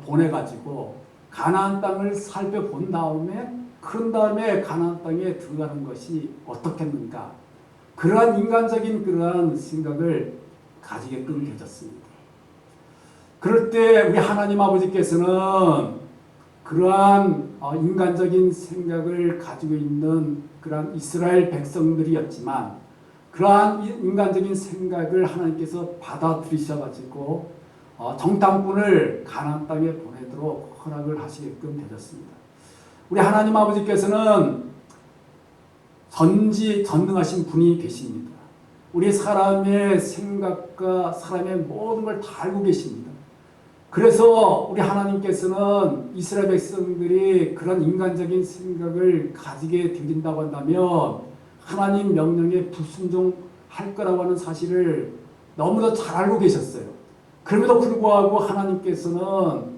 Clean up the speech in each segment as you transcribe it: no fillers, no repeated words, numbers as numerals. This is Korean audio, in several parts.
보내가지고 가나안 땅을 살펴본 다음에 그런 다음에 가나안 땅에 들어가는 것이 어떻겠는가. 그러한 인간적인 그러한 생각을 가지게끔 되었습니다. 그럴 때 우리 하나님 아버지께서는 그러한 인간적인 생각을 가지고 있는 그러한 이스라엘 백성들이었지만 그러한 인간적인 생각을 하나님께서 받아들이셔가지고 정탐꾼을 가나안 땅에 보내도록 허락을 하시게끔 되었습니다. 우리 하나님 아버지께서는 전능하신 분이 계십니다. 우리 사람의 생각과 사람의 모든 걸 다 알고 계십니다. 그래서 우리 하나님께서는 이스라엘 백성들이 그런 인간적인 생각을 가지게 되린다고 한다면 하나님 명령에 불순종할 거라고 하는 사실을 너무도 잘 알고 계셨어요. 그럼에도 불구하고 하나님께서는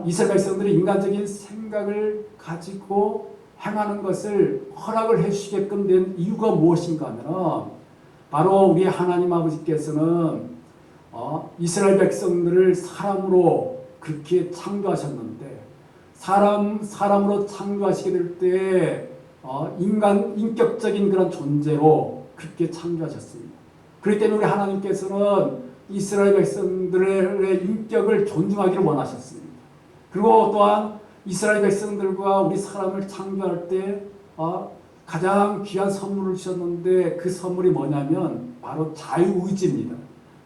이스라엘 백성들이 인간적인 생각을 가지고 행하는 것을 허락을 해주시게끔 된 이유가 무엇인가 하면 바로 우리 하나님 아버지께서는 이스라엘 백성들을 사람으로 그렇게 창조하셨는데 사람으로 창조하시게 될 때 인격적인 그런 존재로 그렇게 창조하셨습니다. 그렇기 때문에 우리 하나님께서는 이스라엘 백성들의 인격을 존중하기를 원하셨습니다. 그리고 또한 이스라엘 백성들과 우리 사람을 창조할 때 가장 귀한 선물을 주셨는데 그 선물이 뭐냐면 바로 자유의지입니다.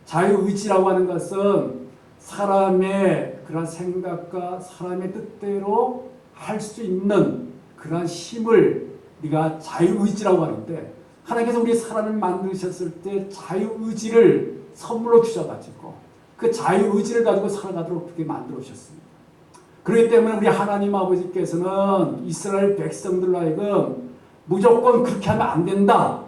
자유의지라고 하는 것은 사람의 그런 생각과 사람의 뜻대로 할 수 있는 그런 힘을 우리가 자유의지라고 하는데 하나님께서 우리 사람을 만드셨을 때 자유의지를 선물로 주셔가지고 그 자유의지를 가지고 살아가도록 그렇게 만들어 주셨습니다. 그렇기 때문에 우리 하나님 아버지께서는 이스라엘 백성들로 하여금 무조건 그렇게 하면 안 된다.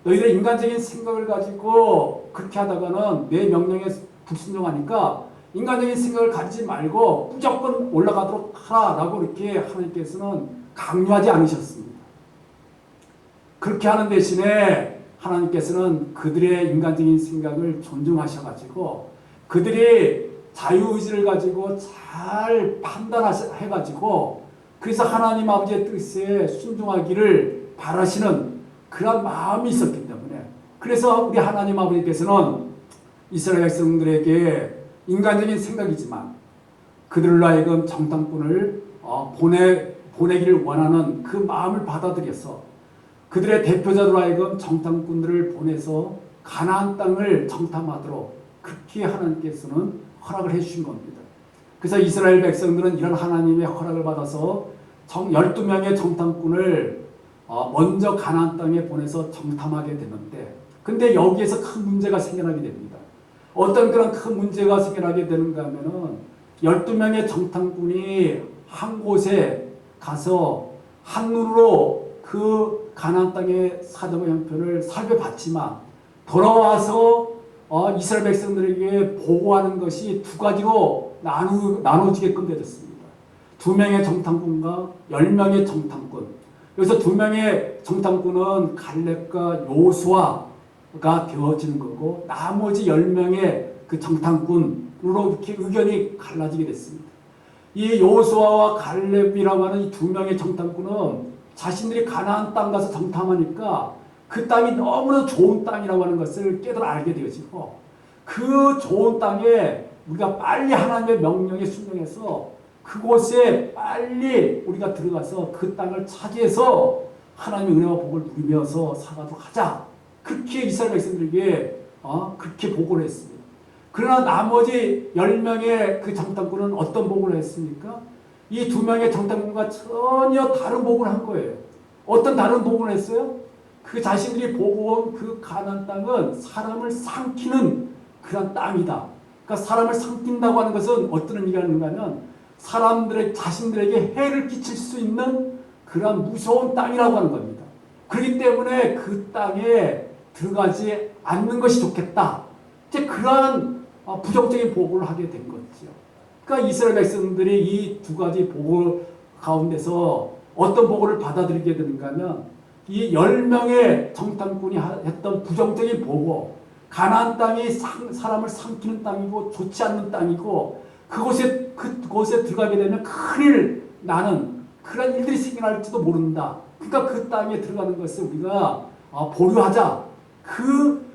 너희들 인간적인 생각을 가지고 그렇게 하다가는 내 명령에 불순종하니까 인간적인 생각을 가지지 말고 무조건 올라가도록 하라라고 이렇게 하나님께서는 강요하지 않으셨습니다. 그렇게 하는 대신에 하나님께서는 그들의 인간적인 생각을 존중하셔가지고 그들이 자유의지를 가지고 잘 판단해가지고 그래서 하나님 아버지의 뜻에 순종하기를 바라시는 그런 마음이 있었기 때문에 그래서 우리 하나님 아버지께서는 이스라엘 백성들에게 인간적인 생각이지만 그들로 하여금 정탐꾼을 보내기를 원하는 그 마음을 받아들여서 그들의 대표자로 하여금 정탐꾼들을 보내서 가나안 땅을 정탐하도록 그렇게 하나님께서는 허락을 해주신 겁니다. 그래서 이스라엘 백성들은 이런 하나님의 허락을 받아서 12명의 정탐꾼을 먼저 가나안 땅에 보내서 정탐하게 되는데 근데 여기에서 큰 문제가 생겨나게 됩니다. 어떤 그런 큰 문제가 생겨나게 되는가 하면은 12명의 정탐꾼이 한 곳에 가서 한눈으로 그 가나안 땅의 사정과 형편을 살펴봤지만 돌아와서 이스라엘 백성들에게 보고하는 것이 두 가지로 나눠지게끔 되었습니다. 2명의 정탐꾼과 10명의 정탐꾼. 여기서 2명의 정탐꾼은 갈렙과 요수아가 되어지는 거고 나머지 10명의 그 정탐꾼으로 이렇게 의견이 갈라지게 됐습니다. 이 요수아와 갈렙이라고 하는 이 2명의 정탐꾼은 자신들이 가나안 땅 가서 정탐하니까 그 땅이 너무나 좋은 땅이라고 하는 것을 깨달아 알게 되어지고 그 좋은 땅에 우리가 빨리 하나님의 명령에 순종해서 그곳에 빨리 우리가 들어가서 그 땅을 차지해서 하나님의 은혜와 복을 누리면서 살아가도록 하자. 그렇게 이스라엘 백성들에게 그렇게 보고를 했습니다. 그러나 나머지 10명의 그 정탐꾼은 어떤 보고를 했습니까? 이 2명의 정탐꾼과 전혀 다른 보고를 한 거예요. 어떤 다른 보고를 했어요? 그 자신들이 보고 온 그 가나안 땅은 사람을 삼키는 그런 땅이다. 그러니까 사람을 삼킨다고 하는 것은 어떤 의미가 있는가 하면 사람들의 자신들에게 해를 끼칠 수 있는 그런 무서운 땅이라고 하는 겁니다. 그렇기 때문에 그 땅에 들어가지 않는 것이 좋겠다. 이제 그러한 부정적인 보고를 하게 된 거죠. 그러니까 이스라엘 백성들이 이 두 가지 보고 가운데서 어떤 보고를 받아들이게 되는가 하면 이 10명의 정탐꾼이 했던 부정적인 보고 가나안 땅이 사람을 삼키는 땅이고 좋지 않는 땅이고 그곳에 그곳에 들어가게 되면 큰일 나는 그런 일들이 생겨날지도 모른다. 그러니까 그 땅에 들어가는 것을 우리가 보류하자. 그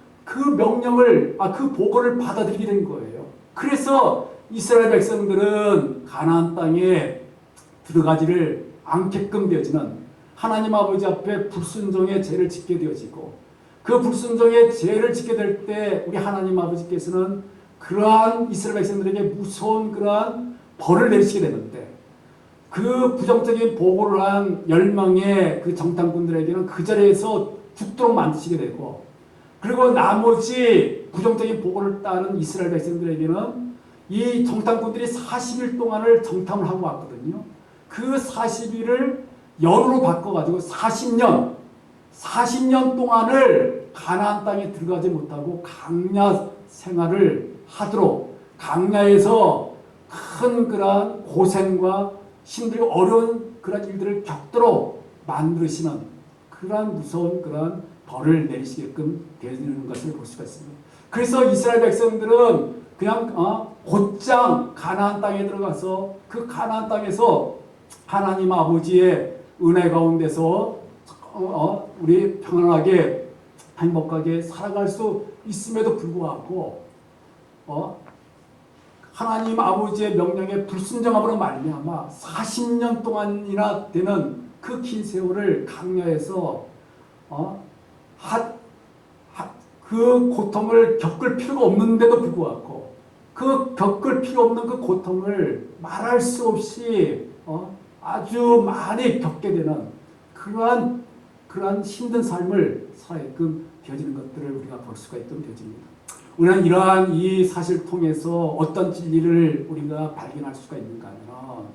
명령을, 그 보고를 받아들이게 된 거예요. 그래서 이스라엘 백성들은 가나안 땅에 들어가지를 않게끔 되어지는 하나님 아버지 앞에 불순종의 죄를 짓게 되어지고, 그 불순종의 죄를 짓게 될 때 우리 하나님 아버지께서는 그러한 이스라엘 백성들에게 무서운 그러한 벌을 내리시게 되는데, 그 부정적인 보고를 한 10명의 그 정탐꾼들에게는 그 자리에서 죽도록 만드시게 되고, 그리고 나머지 부정적인 보고를 따른 이스라엘 백성들에게는 이 정탐꾼들이 40일 동안을 정탐을 하고 왔거든요. 그 40일을 연으로 바꿔가지고 40년 동안을 가나안 땅에 들어가지 못하고 강야 생활을 하도록, 강야에서 큰 그러한 고생과 힘들고 어려운 그런 일들을 겪도록 만드시는 그러한 무서운 그러한 벌을 내리시게끔 되는 것을 볼 수가 있습니다. 그래서 이스라엘 백성들은 그냥 곧장 가나안 땅에 들어가서 그 가나안 땅에서 하나님 아버지의 은혜 가운데서 우리 평안하게 행복하게 살아갈 수 있음에도 불구하고 하나님 아버지의 명령에 불순종함으로 말미암아 40년 동안이나 되는 그 긴 세월을 강야에서 그 고통을 겪을 필요가 없는데도 불구하고 그 겪을 필요 없는 그 고통을 말할 수 없이 아주 많이 겪게 되는 그러한 힘든 삶을 살아게끔 되어지는 것들을 우리가 볼 수가 있던 되어집니다. 우리는 이러한 이 사실을 통해서 어떤 진리를 우리가 발견할 수가 있는가 하면,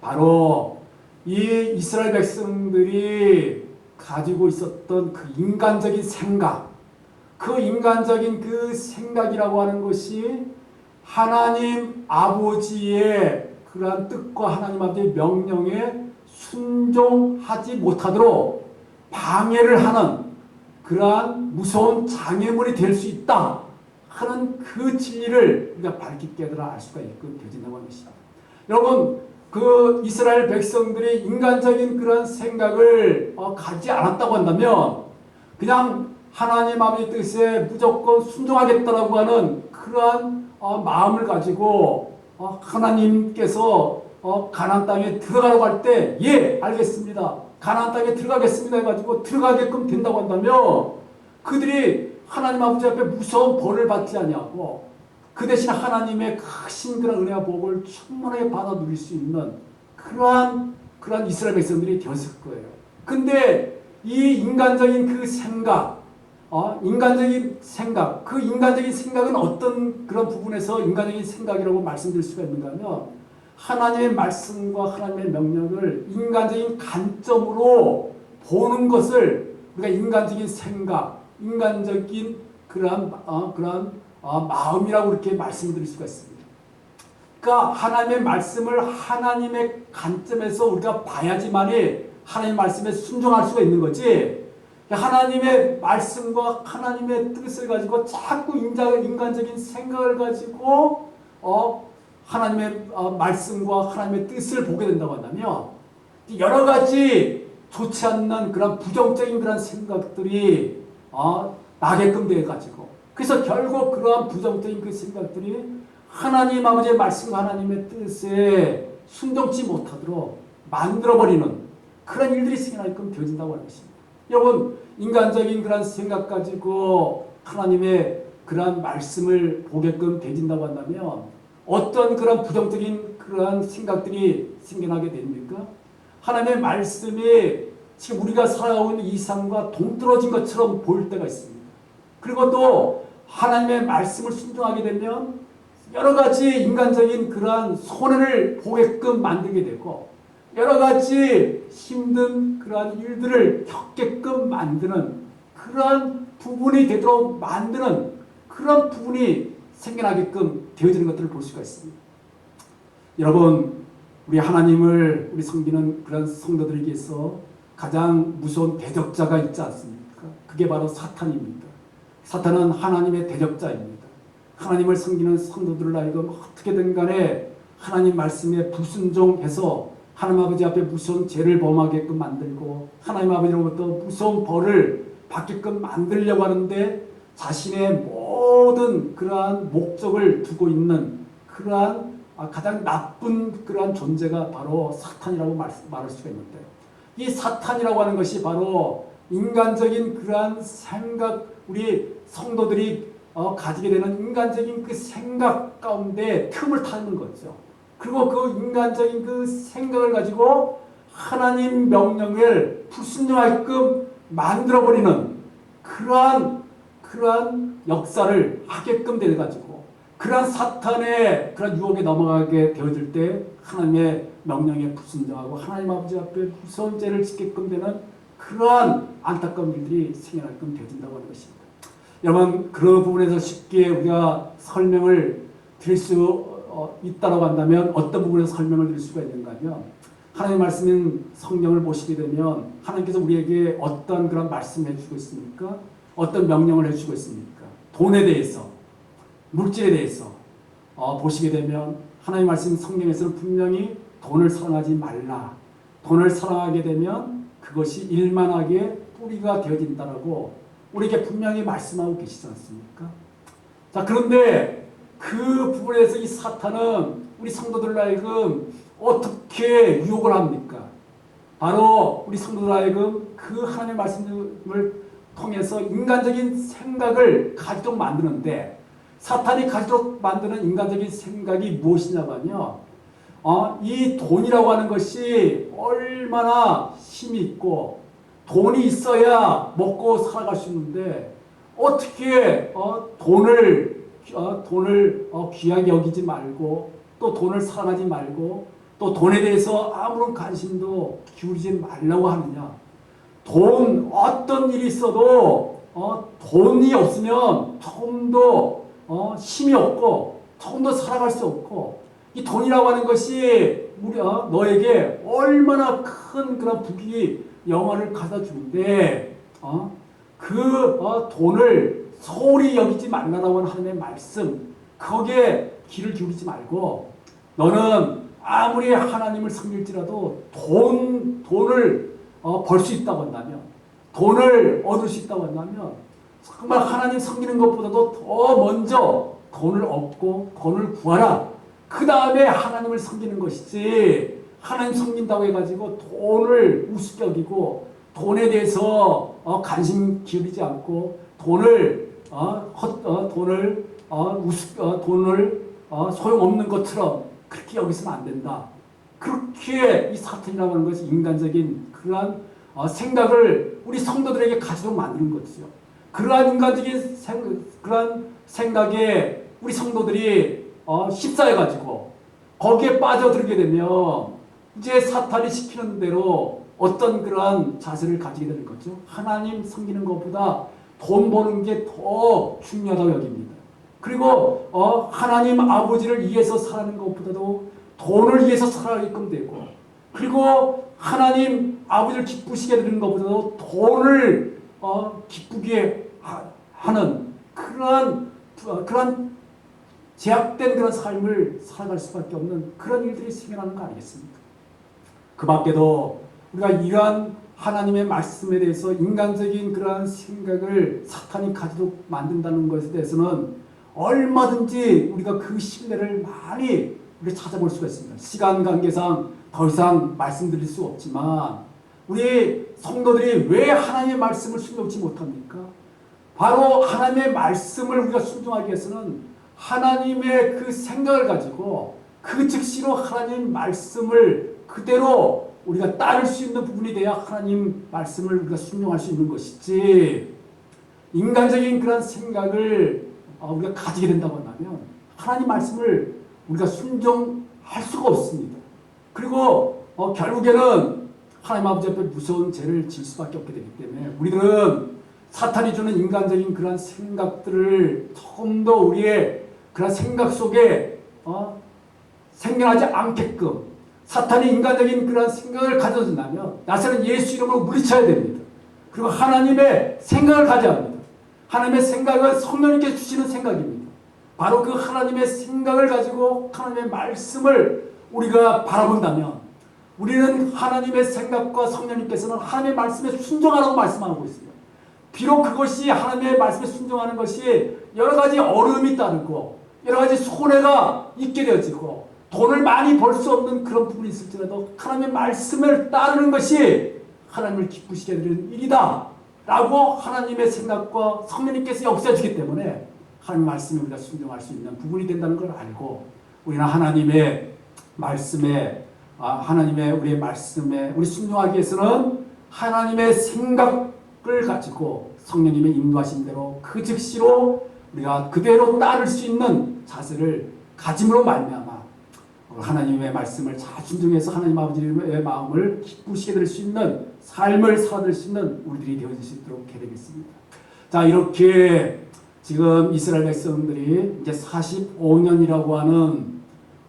바로 이 이스라엘 백성들이 가지고 있었던 그 인간적인 생각, 그 인간적인 그 생각이라고 하는 것이 하나님 아버지의 그러한 뜻과 하나님 아버지의 명령에 순종하지 못하도록 방해를 하는 그러한 무서운 장애물이 될 수 있다 하는 그 진리를 우리가 밝히 깨달아 알 수가 있고 되어진다고 하는 것입니다. 여러분, 그 이스라엘 백성들이 인간적인 그런 생각을 가지 않았다고 한다면, 그냥 하나님 아버지 뜻에 무조건 순종하겠다라고 하는 그러한 마음을 가지고 하나님께서 가나안 땅에 들어가라고 할 때 예, 알겠습니다, 가나안 땅에 들어가겠습니다 해가지고 들어가게끔 된다고 한다면, 그들이 하나님 아버지 앞에 무서운 벌을 받지 아니하고 그 대신 하나님의 크신 그런 은혜와 복을 충만하게 받아 누릴 수 있는 그러한 이스라엘 백성들이 되었을 거예요. 근데 이 인간적인 그 생각, 인간적인 생각, 그 인간적인 생각은 어떤 그런 부분에서 인간적인 생각이라고 말씀드릴 수가 있는가 하면, 하나님의 말씀과 하나님의 명령을 인간적인 관점으로 보는 것을 우리가 인간적인 생각, 인간적인 그러한 마음이라고 이렇게 말씀드릴 수가 있습니다. 그러니까 하나님의 말씀을 하나님의 관점에서 우리가 봐야지만이 하나님의 말씀에 순종할 수가 있는 거지, 하나님의 말씀과 하나님의 뜻을 가지고 자꾸 인간적인 생각을 가지고 하나님의 말씀과 하나님의 뜻을 보게 된다고 한다면, 여러 가지 좋지 않는 그런 부정적인 그런 생각들이 나게끔 돼 가지고, 그래서 결국 그러한 부정적인 그 생각들이 하나님 아버지의 말씀과 하나님의 뜻에 순종치 못하도록 만들어버리는 그런 일들이 생겨나게끔 되어진다고 하는 것입니다. 여러분, 인간적인 그런 생각 가지고 하나님의 그러한 말씀을 보게끔 되진다고 한다면 어떤 그런 부정적인 그러한 생각들이 생겨나게 됩니까? 하나님의 말씀이 지금 우리가 살아가고 있는 이 삶과 동떨어진 것처럼 보일 때가 있습니다. 그리고 또 하나님의 말씀을 순종하게 되면 여러 가지 인간적인 그러한 손해를 보게끔 만들게 되고, 여러 가지 힘든 그러한 일들을 겪게끔 만드는 그런 부분이 되도록 만드는 그런 부분이 생겨나게끔 되어지는 것들을 볼 수가 있습니다. 여러분, 우리 하나님을 우리 섬기는 그런 성도들에게서 가장 무서운 대적자가 있지 않습니까? 그게 바로 사탄입니다. 사탄은 하나님의 대적자입니다. 하나님을 섬기는 성도들을 하여금 어떻게든 간에 하나님 말씀에 불순종해서 하나님 아버지 앞에 무서운 죄를 범하게끔 만들고 하나님 아버지로부터 무서운 벌을 받게끔 만들려고 하는데 자신의 모든 그러한 목적을 두고 있는 그러한 가장 나쁜 그러한 존재가 바로 사탄이라고 말할 수가 있는데, 이 사탄이라고 하는 것이 바로 인간적인 그러한 생각, 우리 성도들이 가지게 되는 인간적인 그 생각 가운데 틈을 타는 거죠. 그리고 그 인간적인 그 생각을 가지고 하나님 명령을 불순종하게끔 만들어버리는 그러한 역사를 하게끔 돼가지고 그러한 사탄의 그런 유혹에 넘어가게 되어질 때 하나님의 명령에 불순종하고 하나님 아버지 앞에 무서운 죄를 짓게끔 되는 그러한 안타까운 일들이 생겨나게끔 되어진다고 하는 것입니다. 여러분, 그 부분에서 쉽게 우리가 설명을 드릴 수 있다고 한다면 어떤 부분에서 설명을 드릴 수가 있는가 하면, 하나님의 말씀인 성경을 보시게 되면 하나님께서 우리에게 어떤 그런 말씀을 해주고 있습니까? 어떤 명령을 해주고 있습니까? 돈에 대해서, 물질에 대해서 보시게 되면 하나님의 말씀 성경에서는 분명히 돈을 사랑하지 말라, 돈을 사랑하게 되면 그것이 일만하게 뿌리가 되어진다라고 우리에게 분명히 말씀하고 계시지 않습니까? 자, 그런데 그 부분에서 이 사탄은 우리 성도들로 하여금 어떻게 유혹을 합니까? 바로 우리 성도들로 하여금 그 하나님의 말씀을 통해서 인간적인 생각을 가지도록 만드는데, 사탄이 가지도록 만드는 인간적인 생각이 무엇이냐고 하면 이 돈이라고 하는 것이 얼마나 힘이 있고 돈이 있어야 먹고 살아갈 수 있는데 어떻게 돈을 귀하게 여기지 말고 또 돈을 사랑하지 말고 또 돈에 대해서 아무런 관심도 기울이지 말라고 하느냐. 어떤 일이 있어도 돈이 없으면 조금도 힘이 없고 조금도 살아갈 수 없고, 이 돈이라고 하는 것이 너에게 얼마나 큰 그런 부귀 영화를 가져다 주는데 돈을 소홀히 여기지 말라라고 하는 하나님의 말씀, 거기에 귀를 기울이지 말고 너는 아무리 하나님을 섬길지라도 돈을 벌 수 있다고 한다면, 돈을 얻을 수 있다고 한다면 정말 하나님 섬기는 것보다도 더 먼저 돈을 얻고 돈을 구하라. 그 다음에 하나님을 섬기는 것이지, 하나님 섬긴다고 해가지고 돈을 우습게 여기고 돈에 대해서 관심 기울이지 않고 돈을 소용없는 것처럼 그렇게 여기서는 안 된다. 그렇게 이 사탄이라고 하는 것이 인간적인 그러한 생각을 우리 성도들에게 가지도록 만드는 것이죠. 그러한 인간적인 그러한 생각에 우리 성도들이 휩싸여가지고 거기에 빠져들게 되면 이제 사탄이 시키는 대로 어떤 그러한 자세를 가지게 되는 거죠. 하나님 섬기는 것보다 돈 버는 게 더 중요하다고 여깁니다. 그리고 하나님 아버지를 위해서 살아가는 것보다도 돈을 위해서 살아가게끔 되고, 그리고 하나님 아버지를 기쁘시게 되는 것보다도 돈을 기쁘게 하는 그러한 제약된 그런 삶을 살아갈 수밖에 없는 그런 일들이 생겨나는 거 아니겠습니까? 그 밖에도 우리가 이러한 하나님의 말씀에 대해서 인간적인 그러한 생각을 사탄이 가지도록 만든다는 것에 대해서는 얼마든지 우리가 그 신뢰를 많이 우리가 찾아볼 수가 있습니다. 시간 관계상 더 이상 말씀드릴 수 없지만 우리 성도들이 왜 하나님의 말씀을 순종치 못합니까? 바로 하나님의 말씀을 우리가 순종하기 위해서는 하나님의 그 생각을 가지고 그 즉시로 하나님 말씀을 그대로 우리가 따를 수 있는 부분이 돼야 하나님 말씀을 우리가 순종할 수 있는 것이지, 인간적인 그런 생각을 우리가 가지게 된다고 한다면 하나님 말씀을 우리가 순종할 수가 없습니다. 그리고 결국에는 하나님 아버지 앞에 무서운 죄를 질 수밖에 없게 되기 때문에 우리들은 사탄이 주는 인간적인 그런 생각들을 조금 더 우리의 그런 생각 속에 생겨나지 않게끔 사탄이 인간적인 그런 생각을 가져준다면 나서는 예수 이름으로 물리쳐야 됩니다. 그리고 하나님의 생각을 가져야 합니다. 하나님의 생각은 성령님께 주시는 생각입니다. 바로 그 하나님의 생각을 가지고 하나님의 말씀을 우리가 바라본다면 우리는 하나님의 생각과 성령님께서는 하나님의 말씀에 순종하라고 말씀하고 있습니다. 비록 그것이 하나님의 말씀에 순종하는 것이 여러 가지 어려움이 따르고 여러 가지 손해가 있게 되어지고 돈을 많이 벌 수 없는 그런 부분이 있을지라도 하나님의 말씀을 따르는 것이 하나님을 기쁘시게 되는 일이다 라고 하나님의 생각과 성령님께서 역사해 주기 때문에 하나님 말씀에 우리가 순종할 수 있는 부분이 된다는 걸 알고 우리는 하나님의 말씀에 하나님의 우리의 말씀에 우리 순종하기 위해서는 하나님의 생각을 가지고 성령님의 인도하신 대로 그 즉시로 우리가 그대로 따를 수 있는 자세를 가짐으로 말미암아 하나님의 말씀을 잘 순종해서 하나님 아버지의 마음을 기쁘시게 될 수 있는 삶을 살아낼 수 있는 우리들이 되어질 수 있도록 해야겠습니다. 자, 이렇게 지금 이스라엘 백성들이 이제 45년이라고 하는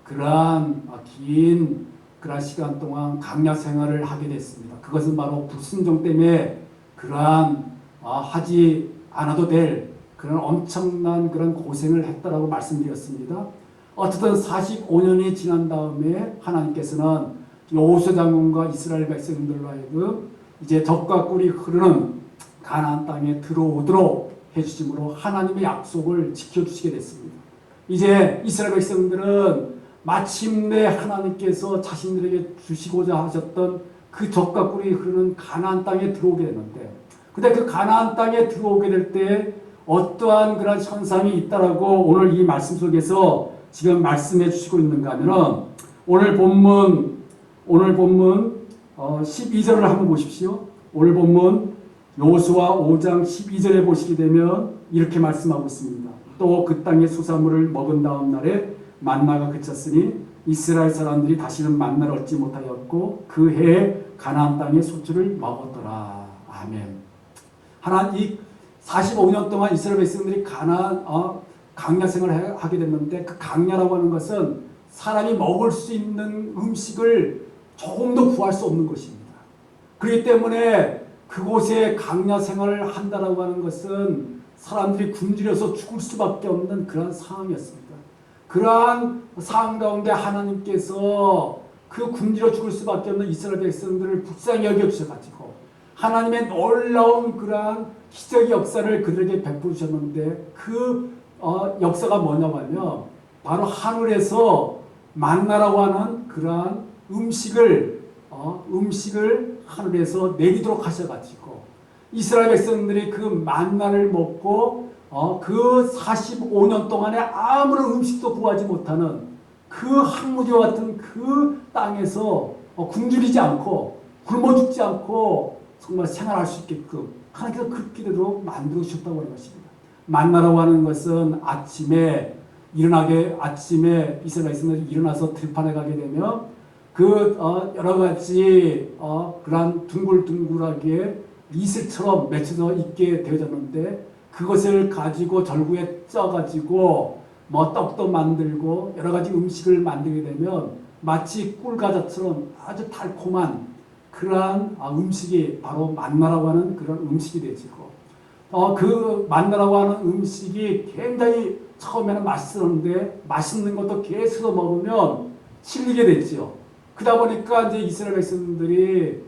그러한 긴 그러한 시간 동안 강야 생활을 하게 됐습니다. 그것은 바로 불순종 때문에 그러한 하지 않아도 될 그런 엄청난 그런 고생을 했다라고 말씀드렸습니다. 어쨌든 45년이 지난 다음에 하나님께서는 여호수아 장군과 이스라엘 백성들로 하여금 이제 젖과 꿀이 흐르는 가나안 땅에 들어오도록 해주심으로 하나님의 약속을 지켜주시게 됐습니다. 이제 이스라엘 백성들은 마침내 하나님께서 자신들에게 주시고자 하셨던 그 젖과 꿀이 흐르는 가나안 땅에 들어오게 되는데, 근데 그 가나안 땅에 들어오게 될 때 어떠한 그런 현상이 있다라고 오늘 이 말씀 속에서 지금 말씀해 주시고 있는가 하면은 오늘 본문 12절을 한번 보십시오. 오늘 본문 여호수아 5장 12절에 보시게 되면 이렇게 말씀하고 있습니다. 또 그 땅의 수산물을 먹은 다음 날에 만나가 그쳤으니 이스라엘 사람들이 다시는 만나를 얻지 못하였고 그 해에 가나안 땅의 소출을 먹었더라. 아멘. 하나님 45년 동안 이스라엘 백성들이 강야 생활을 하게 됐는데 그 강야라고 하는 것은 사람이 먹을 수 있는 음식을 조금도 구할 수 없는 것입니다. 그렇기 때문에 그곳에 강야 생활을 한다라고 하는 것은 사람들이 굶주려서 죽을 수밖에 없는 그런 상황이었습니다. 그러한 상황 가운데 하나님께서 그 굶주려 죽을 수밖에 없는 이스라엘 백성들을 불쌍히 여겨주셔가지고 하나님의 놀라운 그러한 기적의 역사를 그들에게 베풀어 주셨는데 그 역사가 뭐냐고 하면 바로 하늘에서 만나라고 하는 그러한 음식을 하늘에서 내리도록 하셔가지고 이스라엘 백성들이 그 만나를 먹고 그 45년 동안에 아무런 음식도 구하지 못하는 그 항무지와 같은 그 땅에서 굶주리지 않고 굶어 죽지 않고 정말 생활할 수 있게끔 하나님께서 그렇게대로 만들어 주셨다고 하는 것입니다. 만나라고 하는 것은 아침에 이스라엘 백성들이 일어나서 들판에 가게 되면 그 여러 가지 그런 둥글둥글하게 이슬처럼 맺혀져 있게 되어졌는데 그것을 가지고 절구에 쪄가지고 뭐 떡도 만들고 여러 가지 음식을 만들게 되면 마치 꿀과자처럼 아주 달콤한 그러한 음식이 바로 만나라고 하는 그런 음식이 되지고 그 만나라고 하는 음식이 굉장히 처음에는 맛있었는데 맛있는 것도 계속 먹으면 질리게 됐죠. 그러다 보니까 이제 이스라엘 백성들이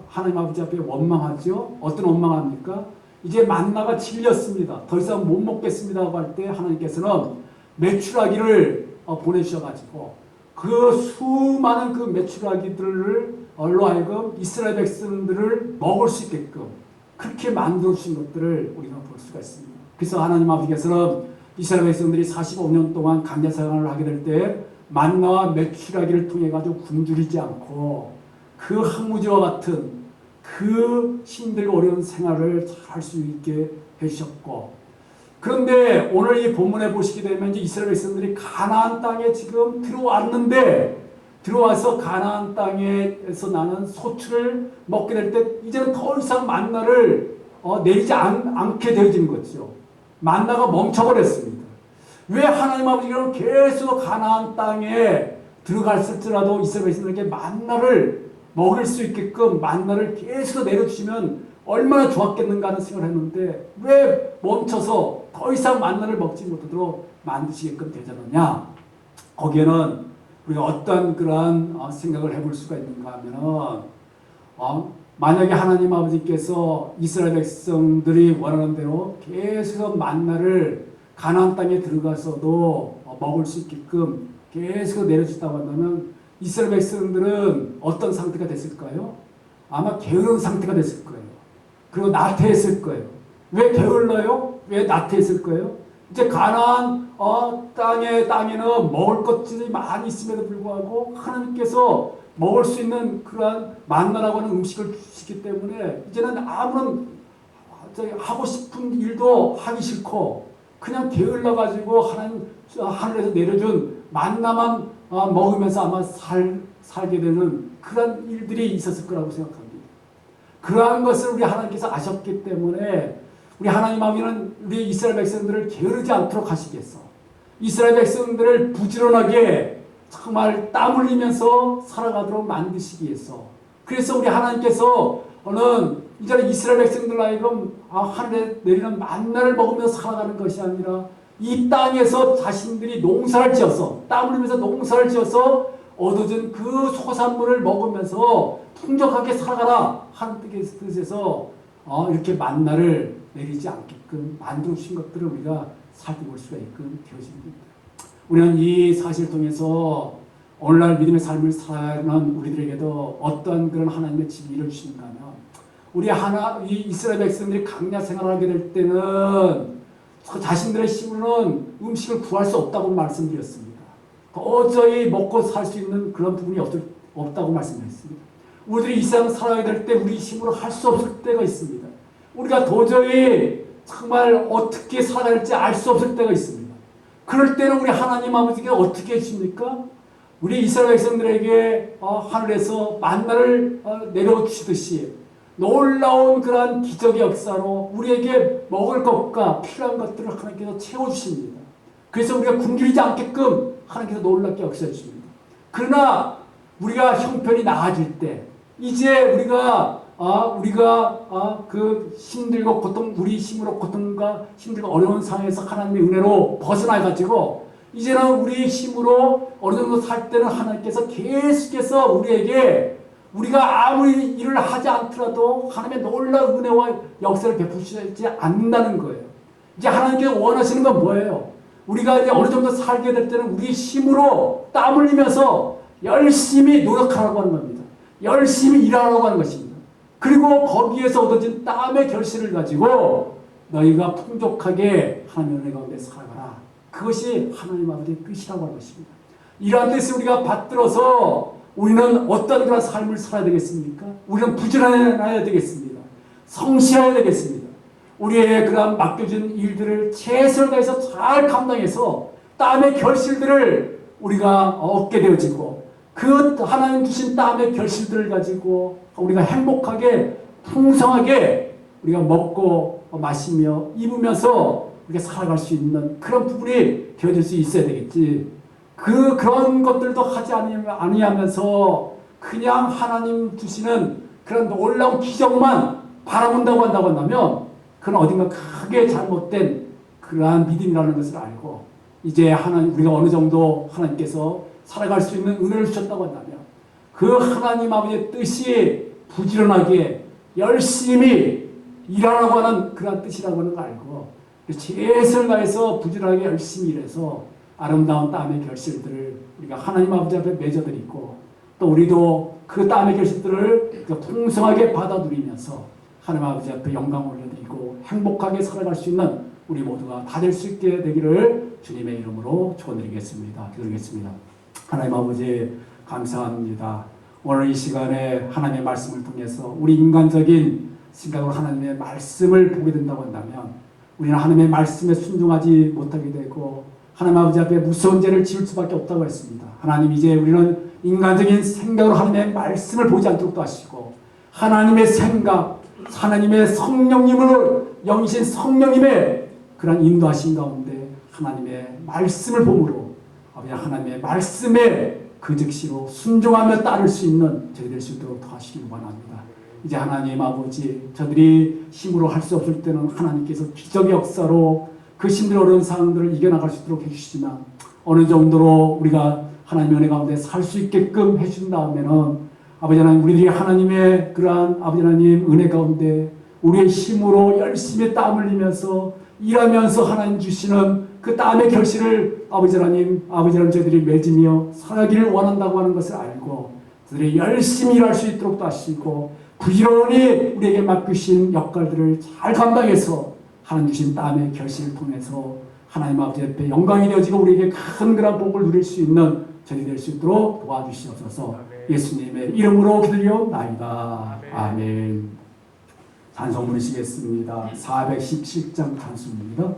하나님 아버지 앞에 원망하죠. 어떤 원망합니까? 이제 만나가 질렸습니다. 더 이상 못 먹겠습니다고 할 때 하나님께서는 메추라기를 보내주셔가지고 그 수많은 그 메추라기들로 하여금 이스라엘 백성들을 먹을 수 있게끔 그렇게 만들어 주신 것들을 우리가 볼 수가 있습니다. 그래서 하나님 아버지께서는 이스라엘 백성들이 45년 동안 강야 생활을 하게 될 때 만나와 메추라기를 통해 가지고 굶주리지 않고 그 항무지와 같은 그 힘들고 어려운 생활을 잘 할 수 있게 해주셨고, 그런데 오늘 이 본문에 보시게 되면 이제 이스라엘 백성들이 가나안 땅에 지금 들어와서 가나안 땅에서 나는 소출을 먹게 될 때 이제는 더 이상 만나를 내리지 않게 되어지는 거죠. 만나가 멈춰버렸습니다. 왜 하나님 아버지는 계속 가나안 땅에 들어갔을지라도 이스라엘 백성들에게 만나를 먹을 수 있게끔 만나를 계속 내려주시면 얼마나 좋았겠는가 하는 생각을 했는데 왜 멈춰서 더 이상 만나를 먹지 못하도록 만드시게끔 되지 않느냐. 거기에는 우리가 어떤 그러한 생각을 해볼 수가 있는가 하면은 만약에 하나님 아버지께서 이스라엘 백성들이 원하는 대로 계속 만나를 가나안 땅에 들어가서도 먹을 수 있게끔 계속 내려주다고 한다면 이스라엘 백성들은 어떤 상태가 됐을까요? 아마 게으른 상태가 됐을 거예요. 그리고 나태했을 거예요. 왜 게을러요? 왜 나태했을 거예요? 이제 가나안 땅에는 먹을 것들이 많이 있음에도 불구하고 하나님께서 먹을 수 있는 그러한 만나라고 하는 음식을 주시기 때문에 이제는 아무런 하고 싶은 일도 하기 싫고 그냥 게을러가지고 하늘에서 내려준 만나만 먹으면서 아마 살게 되는 그런 일들이 있었을 거라고 생각합니다. 그러한 것을 우리 하나님께서 아셨기 때문에 우리 하나님 아버지는 우리 이스라엘 백성들을 게으르지 않도록 하시겠어. 이스라엘 백성들을 부지런하게 정말 땀 흘리면서 살아가도록 만드시기 위해서. 그래서 우리 하나님께서는 이제는 이스라엘 백성들 하여금 하늘에 내리는 만나를 먹으면서 살아가는 것이 아니라 이 땅에서 자신들이 농사를 지어서 땀 흘리면서 농사를 지어서 얻어진 그 소산물을 먹으면서 풍족하게 살아가라 하는 뜻에서 이렇게 만나를 내리지 않게끔 만들어 주신 것들을 우리가 살펴볼 수가 있게끔 되어집니다. 우리는 이 사실을 통해서 오늘날 믿음의 삶을 살아가는 우리들에게도 어떤 그런 하나님의 지혜를 주시는가 하면 이 이스라엘 백성들이 강야 생활을 하게 될 때는 자신들의 힘으로는 음식을 구할 수 없다고 말씀드렸습니다. 도저히 먹고 살 수 있는 그런 부분이 없다고 말씀드렸습니다. 우리들이 이 세상 살아가게 될 때 우리 힘으로 할 수 없을 때가 있습니다. 우리가 도저히 정말 어떻게 살아야 할지 알 수 없을 때가 있습니다. 그럴 때는 우리 하나님 아버지가 어떻게 해주십니까? 우리 이스라엘 백성들에게 하늘에서 만나를 내려주시듯이 놀라운 그러한 기적의 역사로 우리에게 먹을 것과 필요한 것들을 하나님께서 채워주십니다. 그래서 우리가 굶주리지 않게끔 하나님께서 놀랍게 역사해 주십니다. 그러나 우리가 형편이 나아질 때 이제 우리가 그 힘들고 우리 힘으로 고통과 힘들고 어려운 상황에서 하나님의 은혜로 벗어나가지고 이제는 우리 힘으로 어느 정도 살 때는 하나님께서 계속해서 우리가 아무리 일을 하지 않더라도 하나님의 놀라운 은혜와 역사를 베푸시지 않는다는 거예요. 이제 하나님께서 원하시는 건 뭐예요? 우리가 이제 어느 정도 살게 될 때는 우리 힘으로 땀 흘리면서 열심히 노력하라고 하는 겁니다. 열심히 일하라고 하는 것입니다. 그리고 거기에서 얻어진 땀의 결실을 가지고 너희가 풍족하게 하나님의 은혜 가운데 살아가라. 그것이 하나님 아버지의 뜻이라고 하는 것입니다. 이러한 뜻을 우리가 받들어서 우리는 어떤 그런 삶을 살아야 되겠습니까? 우리는 부지런해야 되겠습니다. 성실해야 되겠습니다. 우리의 그런 맡겨진 일들을 최선을 다해서 잘 감당해서 땀의 결실들을 우리가 얻게 되어지고 그 하나님 주신 땀의 결실들을 가지고 우리가 행복하게 풍성하게 우리가 먹고 마시며 입으면서 우리가 살아갈 수 있는 그런 부분이 되어질 수 있어야 되겠지. 그런 것들도 하지 아니하면서 그냥 하나님 주시는 그런 놀라운 기적만 바라본다고 한다면 그건 어딘가 크게 잘못된 그러한 믿음이라는 것을 알고 이제 우리가 어느 정도 하나님께서 살아갈 수 있는 은혜를 주셨다고 한다면 그 하나님 아버지의 뜻이 부지런하게 열심히 일하라고 하는 그런 뜻이라고 하는 걸 알고 최선을 다해서 부지런하게 열심히 일해서 아름다운 땀의 결실들을 우리가 하나님 아버지 앞에 맺어드리고 또 우리도 그 땀의 결실들을 풍성하게 받아 누리면서 하나님 아버지 앞에 영광 올려드리고 행복하게 살아갈 수 있는 우리 모두가 다 될 수 있게 되기를 주님의 이름으로 축원드리겠습니다. 기도하겠습니다. 하나님 아버지 감사합니다. 오늘 이 시간에 하나님의 말씀을 통해서 우리 인간적인 생각으로 하나님의 말씀을 보게 된다고 한다면 우리는 하나님의 말씀에 순종하지 못하게 되고 하나님 아버지 앞에 무서운 죄를 지을 수밖에 없다고 했습니다. 하나님 이제 우리는 인간적인 생각으로 하나님의 말씀을 보지 않도록 하시고 하나님의 생각, 하나님의 성령님을 영이신 성령님의 그런 인도하신 가운데 하나님의 말씀을 보므로 하나님의 말씀에 그 즉시로 순종하며 따를 수 있는 저희 될 수 있도록 도와주시기 원합니다. 이제 하나님 아버지 저들이 힘으로 할 수 없을 때는 하나님께서 기적의 역사로 그 힘들 어려운 상황들을 이겨나갈 수 있도록 해주시지만 어느 정도로 우리가 하나님의 은혜 가운데 살 수 있게끔 해준 다음에는 아버지 하나님 우리들이 하나님의 그러한 아버지 하나님 은혜 가운데 우리의 힘으로 열심히 땀 흘리면서 일하면서 하나님 주시는 그 땀의 결실을 아버지 하나님 저희들이 맺으며 살아가기를 원한다고 하는 것을 알고 저희들이 열심히 일할 수 있도록 도 하시고 부지런히 우리에게 맡기신 역할들을 잘 감당해서 하나님 주신 땀의 결실을 통해서 하나님 아버지 앞에 영광이 되어지고 우리에게 큰 그런 복을 누릴 수 있는 저희 될 수 있도록 도와주시옵소서. 예수님의 이름으로 기도리옵나이다. 아멘. 찬송 부르시겠습니다. 417장 찬송입니다.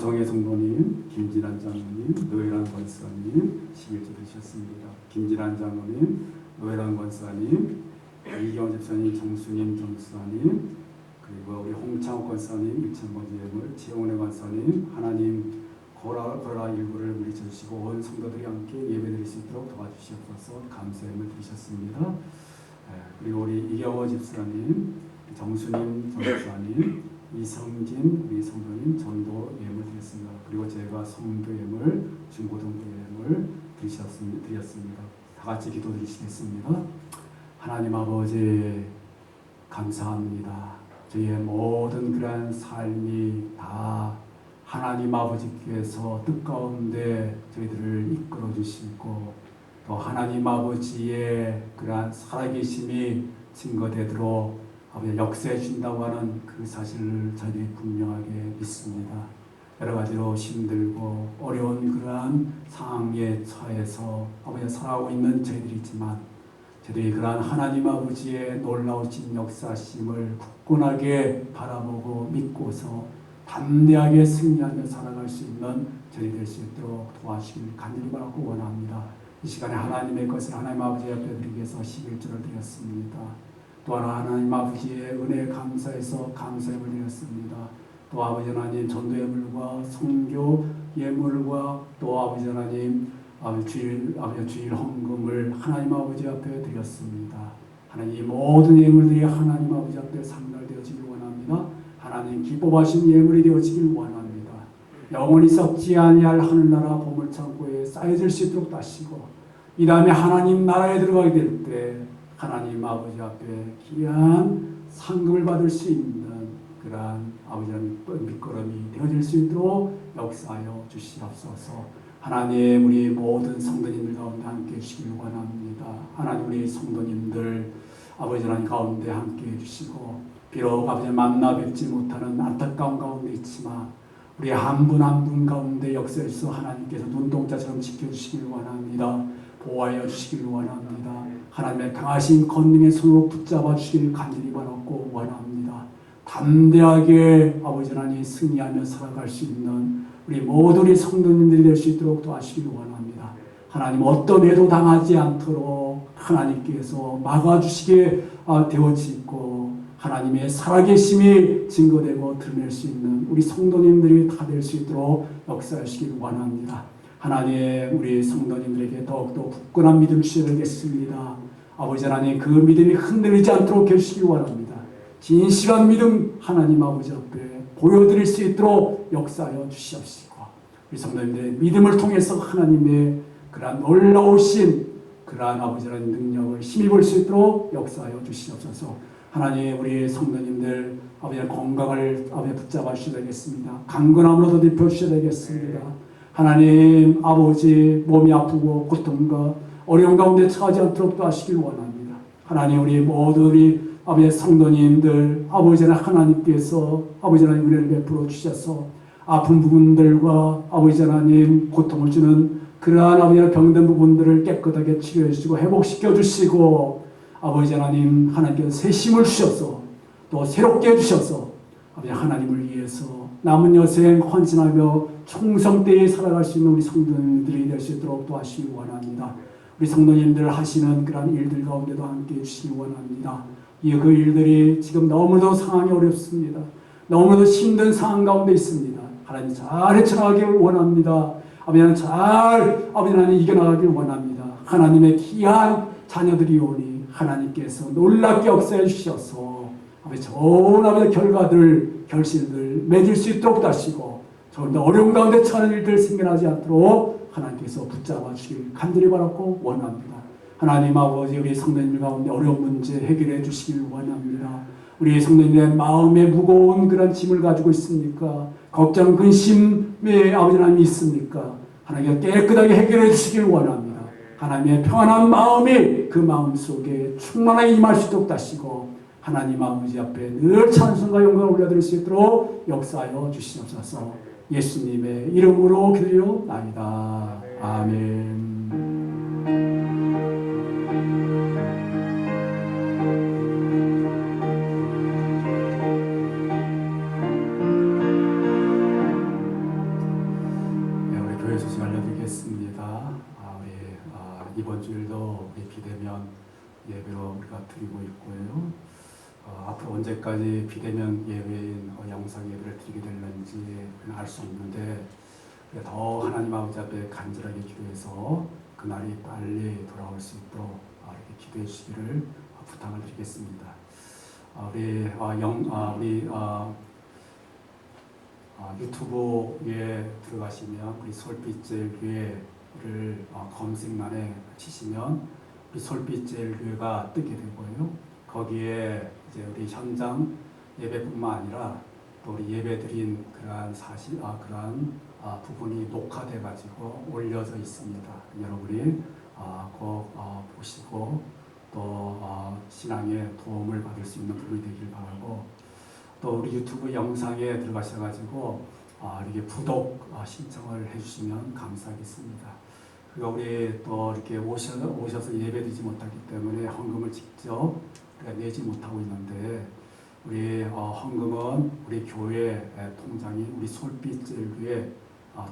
노성의 성도님, 김진환 장로님, 노회란 권사님 11조 되셨습니다. 김진환 장로님, 노회란 권사님, 이경원 집사님, 정수님, 정수사님, 그리고 우리 홍창욱 권사님, 1,000번째 예물, 최원혜 권사님, 하나님 고라 일부를 물리쳐 주시고 온 성도들이 함께 예배드릴 수 있도록 도와주시옵소서. 감사의 예물 드리셨습니다. 그리고 우리 이경원 집사님, 정수님, 정수사님, 이성진 우리 성도님 전도 예물 드렸습니다. 그리고 제가 성도 예물, 중고등부 예물 드렸습니다. 다 같이 기도드리시겠습니다. 하나님 아버지 감사합니다. 저희의 모든 그러한 삶이 다 하나님 아버지께서 뜻가운데 저희들을 이끌어 주시고 또 하나님 아버지의 그러한 살아계심이 증거되도록 아버지 역사해 준다고 하는 그 사실을 저희들이 분명하게 믿습니다. 여러 가지로 힘들고 어려운 그러한 상황에 처해서 아버지 살아가고 있는 저희들이지만 저희들이 그러한 하나님 아버지의 놀라우신 역사심을 굳건하게 바라보고 믿고서 담대하게 승리하며 살아갈 수 있는 저희 될 수 있도록 도와주시길 간절히 바라고 원합니다. 이 시간에 하나님의 것을 하나님 아버지 앞에 드리기 위해서 11조를 드렸습니다. 또 하나님 아버지의 은혜에 감사해서 감사함을 드렸습니다. 또 아버지 하나님 전도 예물과 선교 예물과 또 아버지 하나님 주일 헌금을 하나님 아버지 앞에 드렸습니다. 하나님 이 모든 예물들이 하나님 아버지 앞에 상달되어지길 원합니다. 하나님 기뻐하신 예물이 되어지길 원합니다. 영원히 썩지 아니할 하늘나라 보물창고에 쌓여질 수 있도록 하시고 이 다음에 하나님 나라에 들어가게 될 때 하나님 아버지 앞에 귀한 상급을 받을 수 있는 그러한 아버지 하나님 밑거름이 되어질 수 있도록 역사하여 주시옵소서. 하나님 우리 모든 성도님들 가운데 함께 해주시길 원합니다. 하나님 우리 성도님들 아버지 하나님 가운데 함께 해주시고 비록 아버지 만나 뵙지 못하는 안타까운 가운데 있지만 우리 한 분 한 분 가운데 역사에서 하나님께서 눈동자처럼 지켜주시길 원합니다. 보호하여 주시길 원합니다. 하나님의 강하신 권능의 손으로 붙잡아 주시길 간절히 바라고 원합니다. 담대하게 아버지 하나님 승리하며 살아갈 수 있는 우리 모든 성도님들이 될 수 있도록 도와주시길 원합니다. 하나님 어떤 애도 당하지 않도록 하나님께서 막아주시게 되어지고 하나님의 살아계심이 증거되고 드러낼 수 있는 우리 성도님들이 다 될 수 있도록 역사하시길 원합니다. 하나님 우리 성도님들에게 더욱더 굳건한 믿음 주셔야 되겠습니다. 아버지 하나님 그 믿음이 흔들리지 않도록 해주시기 원합니다. 진실한 믿음 하나님 아버지 앞에 보여드릴 수 있도록 역사하여 주시옵시고 우리 성도님들의 믿음을 통해서 하나님의 그러한 놀라우신 그러한 아버지 하나님 능력을 힘입을 수 있도록 역사하여 주시옵소서. 하나님 우리 성도님들 아버지의 건강을 아버지 붙잡아 주셔야 되겠습니다. 강건함으로도 덮여 주셔야 되겠습니다. 하나님 아버지 몸이 아프고 고통과 어려운 가운데 처하지 않도록 하시길 원합니다. 하나님 우리 모두 아버지 성도님들 아버지 하나님께서 아버지 하나님 은혜를 베풀어 주셔서 아픈 부분들과 아버지 하나님 고통을 주는 그러한 아버지 병든 부분들을 깨끗하게 치료해 주시고 회복시켜 주시고 아버지 하나님 하나님께서 새 힘을 주셔서 또 새롭게 해주셔서 아버지 하나님을 위해서 남은 여생 헌신하며 총성대에 살아갈 수 있는 우리 성도님들이 될 수 있도록 도와주시기 원합니다. 우리 성도님들 하시는 그런 일들 가운데도 함께 해주시기 원합니다. 그 일들이 지금 너무도 상황이 어렵습니다. 너무도 힘든 상황 가운데 있습니다. 하나님 잘 헤쳐나가길 원합니다. 아버지 하나님 이겨나가길 원합니다. 하나님의 귀한 자녀들이 오니 하나님께서 놀랍게 역사해 주셔서 아버지 좋은 아버지 결과들 결실들 맺을 수 있도록 하시고 좋은 어려운 가운데 처하는 일들 생겨나지 않도록 하나님께서 붙잡아 주시길 간절히 바라고 원합니다. 하나님 아버지 우리 성도님들 가운데 어려운 문제 해결해 주시길 원합니다. 우리 성도님의 마음에 무거운 그런 짐을 가지고 있습니까? 걱정 근심에 아버지 하나님이 있습니까? 하나님께 깨끗하게 해결해 주시길 원합니다. 하나님의 평안한 마음이 그 마음 속에 충만하게 임할 수 있도록 하시고 하나님 아버지 앞에 늘 찬송과 영광을 올려드릴 수 있도록 역사하여 주시옵소서. 예수님의 이름으로 기도하옵나이다. 아멘. 교회 소식 알려드리겠습니다. 이번 주일도 우리 비대면 예배로 우리가 드리고 있고요. 앞으로 언제까지 비대면 예배인 영상 예배를 드리게 될는지 알 수 없는데 더 하나님 아버지 앞에 간절하게 기도해서 그날이 빨리 돌아올 수 있도록 이렇게 기도해 주시기를 부탁을 드리겠습니다. 우리 유튜브에 들어가시면 우리 솔빛제일교회를 검색란에 치시면 우리 솔빛제일교회가 뜨게 되고요. 거기에 이제 우리 현장 예배뿐만 아니라 또 우리 예배드린 그러한 부분이 녹화돼 가지고 올려져 있습니다. 여러분이 꼭 보시고 또 신앙에 도움을 받을 수 있는 부분이 되길 바라고 또 우리 유튜브 영상에 들어가셔가지고 이렇게 구독 신청을 해주시면 감사하겠습니다. 그리고 우리 또 이렇게 오셔서 예배드리지 못하기 때문에 헌금을 직접 내지 못하고 있는데 우리 헌금은 우리 교회 통장이 우리 솔빛젤류의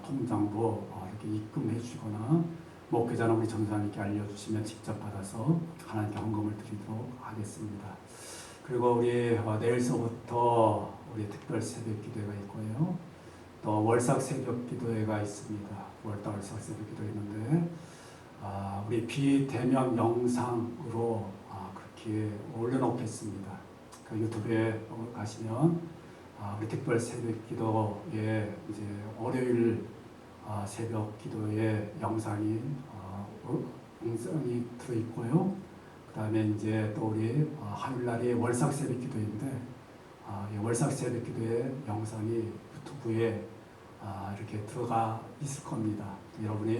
통장도 이렇게 입금해 주시거나 목회자나 우리 전사님께 알려주시면 직접 받아서 하나님께 헌금을 드리도록 하겠습니다. 그리고 우리 내일서부터 우리 특별 새벽 기도회가 있고요. 또 월삭 새벽 기도회가 있습니다. 월삭 새벽 기도회 있는데 우리 비대면 영상으로 그렇게 올려놓겠습니다. 그 유튜브에 가시면 우리 특별 새벽 기도에 이제 월요일 새벽 기도의 영상이 들어있고요. 그 다음에 이제 또 우리 화요일 날이 월삭 새벽 기도인데 월삭 새벽 기도의 영상이 유튜브에 이렇게 들어가 있을 겁니다. 여러분이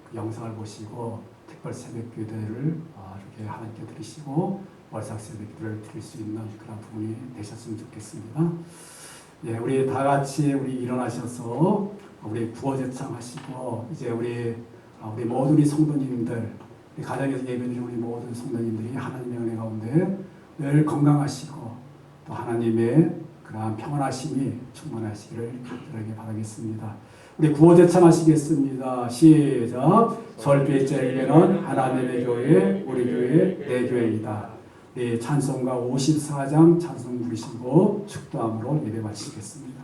그 영상을 보시고 특별 새벽 기도를 이렇게 하나님께 드리시고 월삭 새벽 기도를 드릴 수 있는 그런 부분이 되셨으면 좋겠습니다. 예, 우리 다 같이 우리 일어나셔서 우리 구호제창 하시고 이제 우리 모든 우리 성도님들 우리 가정에서 예배드리는 우리 모든 성도님들이 하나님의 은혜 가운데 늘 건강하시고 또 하나님의 그러한 평안하심이 충만하시기를 간절하게 바라겠습니다. 우리 구호제창 하시겠습니다. 시작. 설빛제일에는 하나님의 교회 우리 교회 내 교회이다. 네, 찬송가 54장 찬송 부르시고 축도함으로 예배 마치겠습니다.